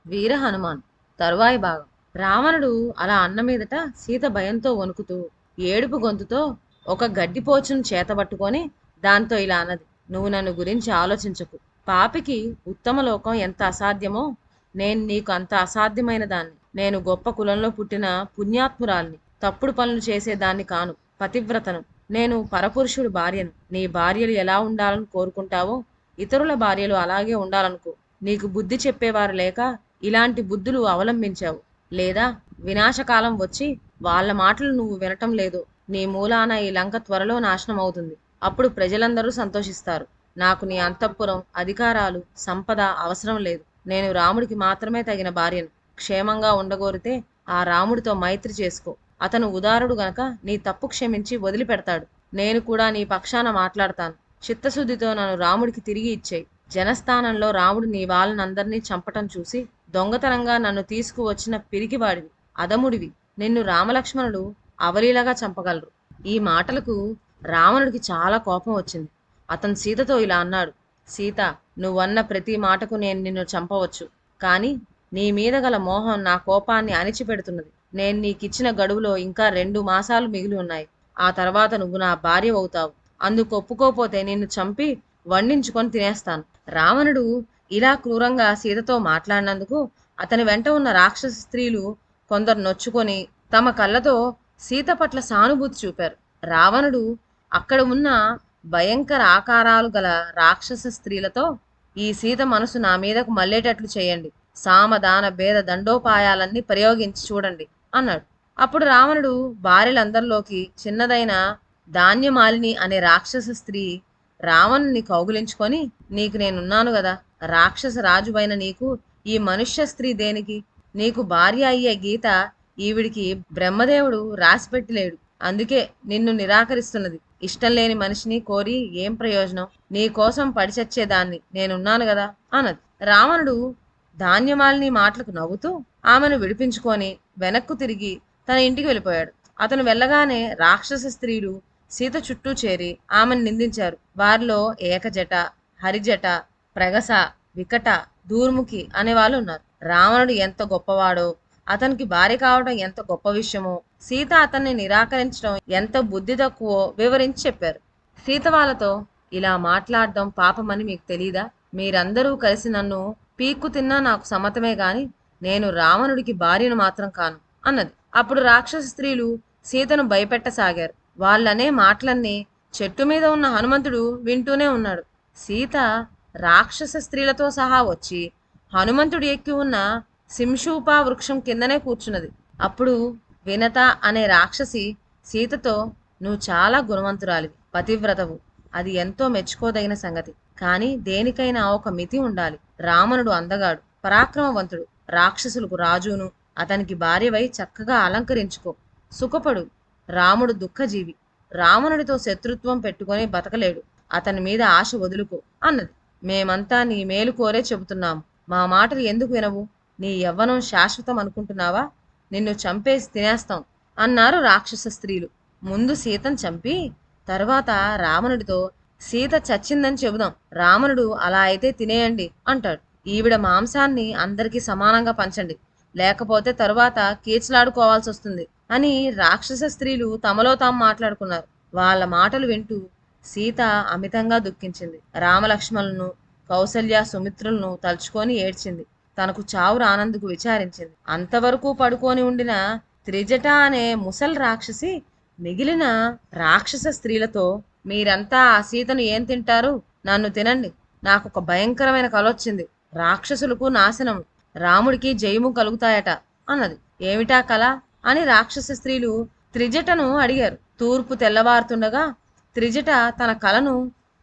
వీర హనుమాన్ తరువాయి భాగం. రావణుడు అలా అన్న మీదట సీత భయంతో వణుకుతూ ఏడుపు గొంతుతో ఒక గడ్డిపోచును చేతబట్టుకొని దాంతో ఇలా అన్నది. నువ్వు నన్ను గురించి ఆలోచించకు. పాపికి ఉత్తమ లోకం ఎంత అసాధ్యమో నేను నీకు అంత అసాధ్యమైన దాన్ని. నేను గొప్ప కులంలో పుట్టిన పుణ్యాత్మురాల్ని. తప్పుడు పనులు చేసేదాన్ని కాను. పతివ్రతను. నేను పరపురుషుడు భార్యను. నీ భార్యలు ఎలా ఉండాలని కోరుకుంటావో ఇతరుల భార్యలు అలాగే ఉండాలనుకో. నీకు బుద్ధి చెప్పేవారు లేక ఇలాంటి బుద్ధులు అవలంబించావు. లేదా వినాశకాలం వచ్చి వాళ్ళ మాటలు నువ్వు వినటం లేదు. నీ మూలాన ఈ లంక త్వరలో నాశనం అవుతుంది. అప్పుడు ప్రజలందరూ సంతోషిస్తారు. నాకు నీ అంతఃపురం, అధికారాలు, సంపద అవసరం లేదు. నేను రాముడికి మాత్రమే తగిన భార్యను. క్షేమంగా ఉండగోరితే ఆ రాముడితో మైత్రి చేసుకో. అతను ఉదారుడు గనక నీ తప్పు క్షమించి వదిలిపెడతాడు. నేను కూడా నీ పక్షాన మాట్లాడతాను. చిత్తశుద్ధితో నన్ను రాముడికి తిరిగి ఇచ్చేయి. జనస్థానంలో రాముడు నీ వాళ్ళనందరినీ చంపటం చూసి దొంగతనంగా నన్ను తీసుకువచ్చిన పిరికివాడివి, అదముడివి. నిన్ను రామలక్ష్మణులు అవలీలగా చంపగలరు. ఈ మాటలకు రావణుడికి చాలా కోపం వచ్చింది. అతను సీతతో ఇలా అన్నాడు. సీత, నువ్వన్న ప్రతి మాటకు నేను నిన్ను చంపవచ్చు. కానీ నీ మీద గల మోహం నా కోపాన్ని అణిచిపెడుతున్నది. నేను నీకిచ్చిన గడువులో ఇంకా 2 మాసాలు మిగిలి ఉన్నాయి. ఆ తర్వాత నువ్వు నా భార్య అవుతావు. అందుకు ఒప్పుకోపోతే నిన్ను చంపి వండించుకొని తినేస్తాను. రావణుడు ఇలా క్రూరంగా సీతతో మాట్లాడినందుకు అతని వెంట ఉన్న రాక్షస స్త్రీలు కొందరు నొచ్చుకొని తమ కళ్ళతో సీత పట్ల సానుభూతి చూపారు. రావణుడు అక్కడ ఉన్న భయంకర ఆకారాలు గల రాక్షస స్త్రీలతో, ఈ సీత మనసు నా మీదకు మళ్ళేటట్లు చేయండి. సామదాన భేద దండోపాయాలన్నీ ప్రయోగించి చూడండి అన్నాడు. అప్పుడు రావణుడు భార్యలందరిలోకి చిన్నదైన ధాన్యమాలిని అనే రాక్షస స్త్రీ రావణుని కౌగులించుకొని, నీకు నేనున్నాను గదా, రాక్షస రాజువైన నీకు ఈ మనుష్య స్త్రీ దేనికి? నీకు భార్య అయ్యే గీత ఈవిడికి బ్రహ్మదేవుడు రాసిపెట్టిలేడు. అందుకే నిన్ను నిరాకరిస్తున్నది. ఇష్టం లేని మనిషిని కోరి ఏం ప్రయోజనం? నీ కోసం పడిచచ్చేదాన్ని నేనున్నాను గదా అన్నది. రావణుడు ధాన్యమాలిని మాటలకు నవ్వుతూ ఆమెను విడిపించుకొని వెనక్కు తిరిగి తన ఇంటికి వెళ్ళిపోయాడు. అతను వెళ్ళగానే రాక్షస స్త్రీలు సీత చుట్టూ చేరి ఆమెను నిందించారు. వారిలో ఏకజట, హరిజట, ప్రగస, వికట, దూర్ముఖి అనేవాళ్ళు ఉన్నారు. రావణుడు ఎంత గొప్పవాడో, అతనికి భార్య కావడం ఎంత గొప్ప విషయమో, సీత అతన్ని నిరాకరించడం ఎంత బుద్ధి తక్కువో వివరించి చెప్పారు. సీత వాళ్ళతో ఇలా మాట్లాడడం పాపమని మీకు తెలీదా? మీరందరూ కలిసి నన్ను పీక్కు తిన్నా నాకు సమ్మతమే గాని నేను రావణుడికి భార్యను మాత్రం కాను అన్నది. అప్పుడు రాక్షస స్త్రీలు సీతను భయపెట్టసాగారు. వాళ్ళనే మాటలన్నీ చెట్టు మీద ఉన్న హనుమంతుడు వింటూనే ఉన్నాడు. సీత రాక్షస స్త్రీలతో సహా వచ్చి హనుమంతుడు ఎక్కి ఉన్న సింషూపా వృక్షం కిందనే కూర్చున్నది. అప్పుడు వినత అనే రాక్షసి సీతతో, నువ్వు చాలా గుణవంతురాలివి, పతివ్రతవు. అది ఎంతో మెచ్చుకోదగిన సంగతి. కానీ దేనికైనా ఒక మితి ఉండాలి. రావణుడు అందగాడు, పరాక్రమవంతుడు, రాక్షసులకు రాజును. అతనికి భార్యవై చక్కగా అలంకరించుకో, సుఖపడు. రాముడు దుఃఖజీవి. రావణుడితో శత్రుత్వం పెట్టుకొని బతకలేడు. అతని మీద ఆశ వదులుకో అన్నది. మేమంతా నీ మేలు కోరే చెబుతున్నాము. మా మాటలు ఎందుకు వినవు? నీ యవ్వనం శాశ్వతం అనుకుంటున్నావా? నిన్ను చంపేసి తినేస్తాం అన్నారు రాక్షస స్త్రీలు. ముందు సీతను చంపి తర్వాత రావణుడితో సీత చచ్చిందని చెబుదాం. రావణుడు అలా అయితే తినేయండి అంటాడు. ఈవిడ మాంసాన్ని అందరికీ సమానంగా పంచండి, లేకపోతే తరువాత కీచులాడుకోవాల్సి వస్తుంది అని రాక్షస స్త్రీలు తమలో తాము మాట్లాడుకున్నారు. వాళ్ళ మాటలు వింటూ సీత అమితంగా దుఃఖించింది. రామలక్ష్మణులను, కౌసల్య సుమిత్రులను తలుచుకొని ఏడ్చింది. తనకు చావు రానందుకు విచారించింది. అంతవరకు పడుకొని ఉండిన త్రిజట అనే ముసల్ రాక్షసి మిగిలిన రాక్షస స్త్రీలతో, మీరంతా ఆ సీతను ఏం తింటారు? నన్ను తినండి. నాకు ఒక భయంకరమైన కలొచ్చింది. రాక్షసులకు నాశనం, రాముడికి జయము కలుగుతాయట అన్నది. ఏమిటా కల అని రాక్షస స్త్రీలు త్రిజటను అడిగారు. తూర్పు తెల్లవారుతుండగా త్రిజట తన కలను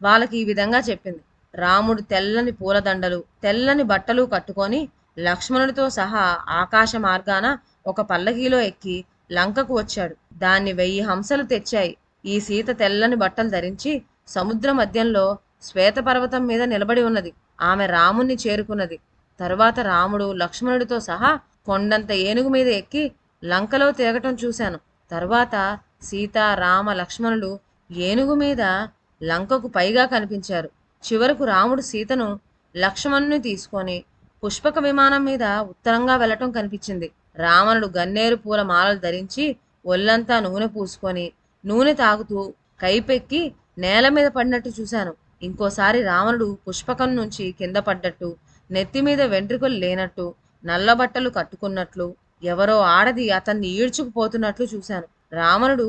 వాళ్ళకి ఈ విధంగా చెప్పింది. రాముడు తెల్లని పూలదండలు, తెల్లని బట్టలు కట్టుకొని లక్ష్మణుడితో సహా ఆకాశ మార్గాన ఒక పల్లకీలో ఎక్కి లంకకు వచ్చాడు. దాన్ని 1000 హంసలు తెచ్చాయి. ఈ సీత తెల్లని బట్టలు ధరించి సముద్ర మధ్యంలో శ్వేతపర్వతం మీద నిలబడి ఉన్నది. ఆమె రాముణ్ణి చేరుకున్నది. తరువాత రాముడు లక్ష్మణుడితో సహా కొండంత ఏనుగు మీద ఎక్కి లంకలో తిరగటం చూశాను. తరువాత సీత, రామ, లక్ష్మణులు ఏనుగు మీద లంకకు పైగా కనిపించారు. చివరకు రాముడు సీతను, లక్ష్మణుని తీసుకొని పుష్పక విమానం మీద ఉత్తరంగా వెళ్లటం కనిపించింది. రావణుడు గన్నేరు పూల మాలలు ధరించి ఒళ్ళంతా నూనె పూసుకొని నూనె తాగుతూ కైపెక్కి నేల మీద పడినట్టు చూశాను. ఇంకోసారి రావణుడు పుష్పకం నుంచి కింద పడ్డట్టు, నెత్తి మీద వెంట్రుకలు లేనట్టు, నల్లబట్టలు కట్టుకున్నట్లు, ఎవరో ఆడది అతన్ని ఈడ్చుకుపోతున్నట్లు చూశాను. రావణుడు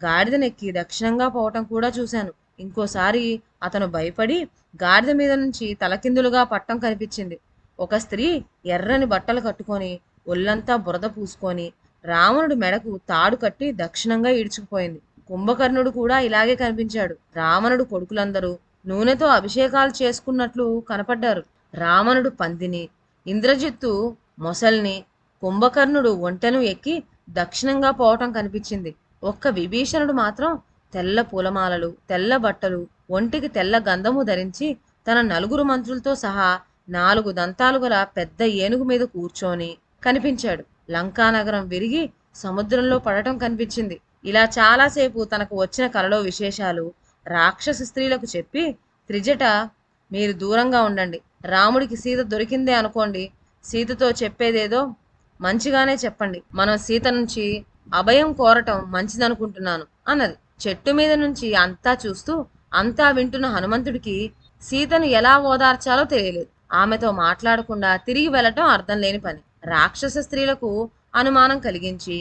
గాడిదనెక్కి దక్షిణంగా పోవటం కూడా చూశాను. ఇంకోసారి అతను భయపడి గాడిద మీద నుంచి తలకిందులుగా పట్టం కనిపించింది. ఒక స్త్రీ ఎర్రని బట్టలు కట్టుకొని ఒళ్ళంతా బురద పూసుకొని రావణుడి మెడకు తాడు కట్టి దక్షిణంగా ఈడ్చుకుపోయింది. కుంభకర్ణుడు కూడా ఇలాగే కనిపించాడు. రావణుడు కొడుకులందరూ నూనెతో అభిషేకాలు చేసుకున్నట్లు కనపడ్డారు. రావణుడు పందిని, ఇంద్రజిత్తు మొసల్ని, కుంభకర్ణుడు ఒంటెను ఎక్కి దక్షిణంగా పోవటం కనిపించింది. ఒక్క విభీషణుడు మాత్రం తెల్ల పూలమాలలు, తెల్ల బట్టలు, ఒంటికి తెల్ల గంధము ధరించి తన నలుగురు మంత్రులతో సహా 4 దంతాలు గల పెద్ద ఏనుగు మీద కూర్చొని కనిపించాడు. లంకానగరం విరిగి సముద్రంలో పడటం కనిపించింది. ఇలా చాలాసేపు తనకు వచ్చిన కలలో విశేషాలు రాక్షస స్త్రీలకు చెప్పి, త్రిజట, మీరు దూరంగా ఉండండి. రాముడికి సీత దొరికిందే అనుకోండి. సీతతో చెప్పేదేదో మంచిగానే చెప్పండి. మనం సీత నుంచి అభయం కోరటం మంచిదనుకుంటున్నాను అన్నది. చెట్టు మీద నుంచి అంతా చూస్తూ అంతా వింటున్న హనుమంతుడికి సీతను ఎలా ఓదార్చాలో తెలియలేదు. ఆమెతో మాట్లాడకుండా తిరిగి వెళ్ళటం అర్థం లేని పని. రాక్షస స్త్రీలకు అనుమానం కలిగించి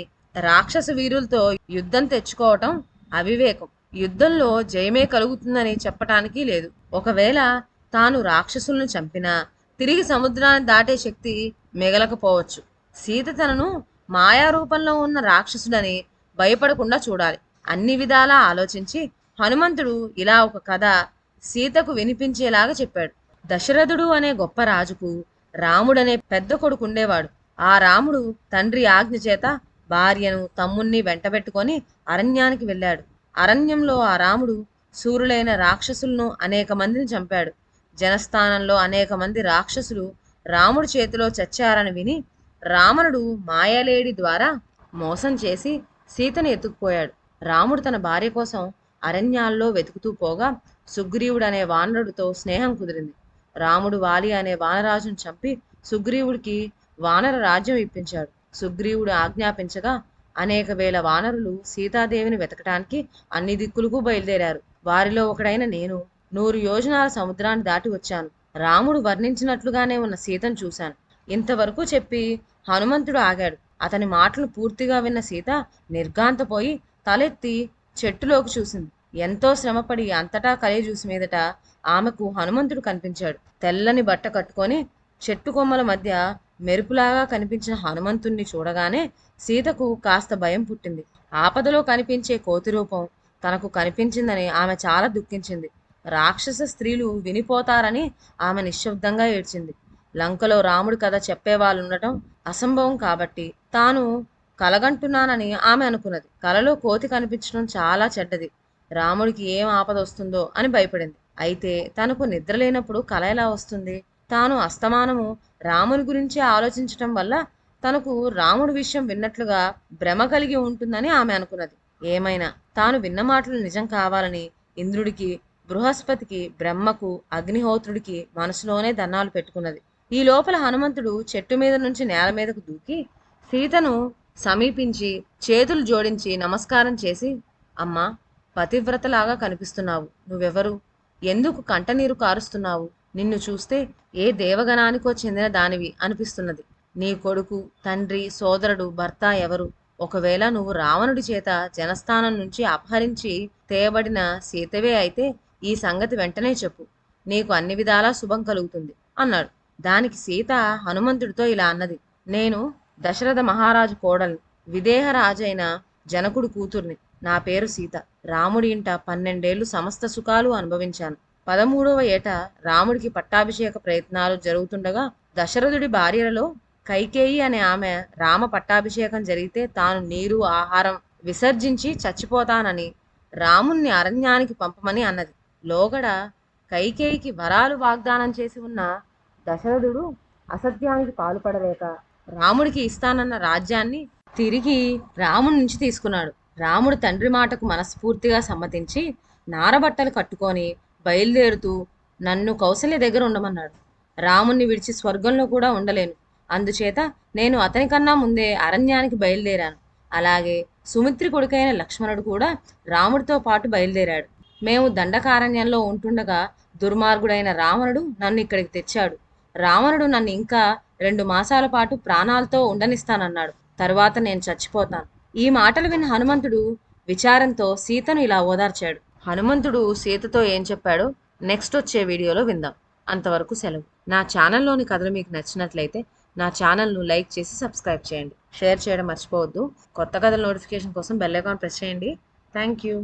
రాక్షస వీరులతో యుద్ధం తెచ్చుకోవటం అవివేకం. యుద్ధంలో జయమే కలుగుతుందని చెప్పటానికి లేదు. ఒకవేళ తాను రాక్షసులను చంపినా తిరిగి సముద్రాన్ని దాటే శక్తి మిగలకపోవచ్చు. సీత తనను మాయారూపంలో ఉన్న రాక్షసుడని భయపడకుండా చూడాలి. అన్ని విధాలా ఆలోచించి హనుమంతుడు ఇలా ఒక కథ సీతకు వినిపించేలాగా చెప్పాడు. దశరథుడు అనే గొప్ప రాజుకు రాముడనే పెద్ద కొడుకు ఉండేవాడు. ఆ రాముడు తండ్రి ఆజ్ఞ చేత భార్యను తమ్ముణ్ణి వెంటబెట్టుకొని అరణ్యానికి వెళ్ళాడు. అరణ్యంలో ఆ రాముడు శూరులైన రాక్షసులను అనేక మందిని చంపాడు. జనస్థానంలో అనేక మంది రాక్షసులు రాముడి చేతిలో చచ్చారని విని రావణుడు మాయలేడి ద్వారా మోసం చేసి సీతను ఎత్తుకుపోయాడు. రాముడు తన భార్య కోసం అరణ్యాల్లో వెతుకుతూ పోగా సుగ్రీవుడనే వానరుడితో స్నేహం కుదిరింది. రాముడు వాలి అనే వానరాజును చంపి సుగ్రీవుడికి వానర రాజ్యం ఇప్పించాడు. సుగ్రీవుడు ఆజ్ఞాపించగా అనేక వేల వానరులు సీతాదేవిని వెతకటానికి అన్ని దిక్కులకు బయలుదేరారు. వారిలో ఒకడైన నేను 100 యోజనాల సముద్రాన్ని దాటి వచ్చాను. రాముడు వర్ణించినట్లుగానే ఉన్న సీతను చూశాను. ఇంతవరకు చెప్పి హనుమంతుడు ఆగాడు. అతని మాటలు పూర్తిగా విన్న సీత నిర్ఘాంతపోయి తలెత్తి చెట్టులోకి చూసింది. ఎంతో శ్రమపడి అంతటా కలయి చూసి మీదట ఆమెకు హనుమంతుడు కనిపించాడు. తెల్లని బట్ట కట్టుకొని చెట్టు కొమ్మల మధ్య మెరుపులాగా కనిపించిన హనుమంతుణ్ణి చూడగానే సీతకు కాస్త భయం పుట్టింది. ఆపదలో కనిపించే కోతి రూపం తనకు కనిపించిందని ఆమె చాలా దుఃఖించింది. రాక్షస స్త్రీలు వినిపోతారని ఆమె నిశ్శబ్దంగా ఏడ్చింది. లంకలో రాముడి కథ చెప్పేవాళ్ళు ఉండటం అసంభవం కాబట్టి తాను కలగంటున్నానని ఆమె అనుకున్నది. కలలో కోతి కనిపించడం చాలా చెడ్డది. రాముడికి ఏం ఆపద వస్తుందో అని భయపడింది. అయితే తనకు నిద్ర లేనప్పుడు కల ఎలా వస్తుంది? తాను అస్తమానము రాముని గురించి ఆలోచించటం వల్ల తనకు రాముడి విషయం విన్నట్లుగా భ్రమ కలిగి ఉంటుందని ఆమె అనుకున్నది. ఏమైనా తాను విన్న మాటలు నిజం కావాలని ఇంద్రుడికి, బృహస్పతికి, బ్రహ్మకు, అగ్నిహోత్రుడికి మనసులోనే దండాలు పెట్టుకున్నది. ఈ లోపల హనుమంతుడు చెట్టు మీద నుంచి నేల మీదకు దూకి సీతను సమీపించి చేతులు జోడించి నమస్కారం చేసి, అమ్మా, పతివ్రతలాగా కనిపిస్తున్నావు. నువ్వెవరు? ఎందుకు కంటనీరు కారుస్తున్నావు? నిన్ను చూస్తే ఏ దేవగణానికో చెందిన దానివి అనిపిస్తున్నది. నీ కొడుకు, తండ్రి, సోదరుడు, భర్త ఎవరు? ఒకవేళ నువ్వు రావణుడి చేత జనస్థానం నుంచి అపహరించి తేయబడిన సీతవే అయితే ఈ సంగతి వెంటనే చెప్పు. నీకు అన్ని విధాలా శుభం కలుగుతుంది అన్నాడు. దానికి సీత హనుమంతుడితో ఇలా అన్నది. నేను దశరథ మహారాజు కోడల్ని, విదేహరాజైన జనకుడు కూతుర్ని. నా పేరు సీత. రాముడి ఇంట 12 ఏళ్లు సమస్త సుఖాలు అనుభవించాను. 13వ ఏట రాముడికి పట్టాభిషేక ప్రయత్నాలు జరుగుతుండగా దశరథుడి భార్యలలో కైకేయి అనే ఆమె రామ పట్టాభిషేకం జరిగితే తాను నీరు, ఆహారం విసర్జించి చచ్చిపోతానని రాముణ్ణి అరణ్యానికి పంపమని అన్నది. లోగడ కైకేయికి వరాలు వాగ్దానం చేసి ఉన్న దశరథుడు అసత్యానికి పాల్పడలేక రాముడికి ఇస్తానన్న రాజ్యాన్ని తిరిగి రాముడి నుంచి తీసుకున్నాడు. రాముడు తండ్రి మాటకు మనస్ఫూర్తిగా సమ్మతించి నారబట్టలు కట్టుకొని బయలుదేరుతూ నన్ను కౌసల్య దగ్గర ఉండమన్నాడు. రాముణ్ణి విడిచి స్వర్గంలో కూడా ఉండలేను. అందుచేత నేను అతని కన్నా ముందే అరణ్యానికి బయలుదేరాను. అలాగే సుమిత్రి కొడుకైన లక్ష్మణుడు కూడా రాముడితో పాటు బయలుదేరాడు. మేము దండకారణ్యంలో ఉంటుండగా దుర్మార్గుడైన రావణుడు నన్ను ఇక్కడికి తెచ్చాడు. రావణుడు నన్ను ఇంకా 2 మాసాల పాటు ప్రాణాలతో ఉండనిస్తానన్నాడు. తరువాత నేను చచ్చిపోతాను. ఈ మాటలు విన్న హనుమంతుడు విచారంతో సీతను ఇలా ఓదార్చాడు. హనుమంతుడు సీతతో ఏం చెప్పాడో నెక్స్ట్ వచ్చే వీడియోలో విందాం. అంతవరకు సెలవు. నా ఛానల్లోని కథలు మీకు నచ్చినట్లయితే నా ఛానల్ను లైక్ చేసి సబ్స్క్రైబ్ చేయండి. షేర్ చేయడం మర్చిపోవద్దు. కొత్త కథల నోటిఫికేషన్ కోసం బెల్ ఐకాన్ ప్రెస్ చేయండి. Thank you.